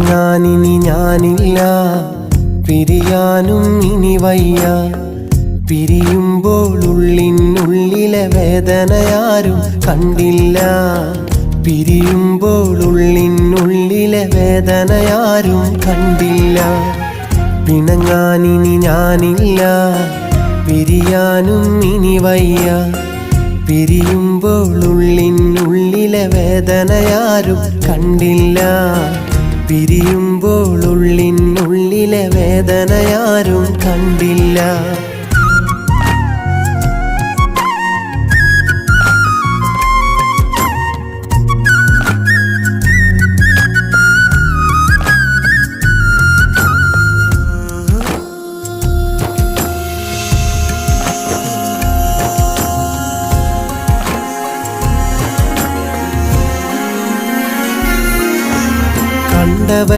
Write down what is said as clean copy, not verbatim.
പിണങ്ങാനിനി ഞാനില്ല, പിരിയാനും ഇനി വയ്യ. പിരിയുമ്പോൾ ഉള്ളിനുള്ളിലെ വേദനയാരും കണ്ടില്ല. പിരിയുമ്പോൾ ഉള്ളിനുള്ളിലെ വേദനയാരും കണ്ടില്ല. പിണങ്ങാനിനി ഞാനില്ല, പിരിയാനും ഇനി വയ്യ. പിരിയുമ്പോൾ ഉള്ളിനുള്ളിലെ വേദനയാരും കണ്ടില്ല. പിരിയുമ്പോൾ ഉള്ളിനുള്ളിലെ വേദനയാരും കണ്ടില്ല. കണ്ടവ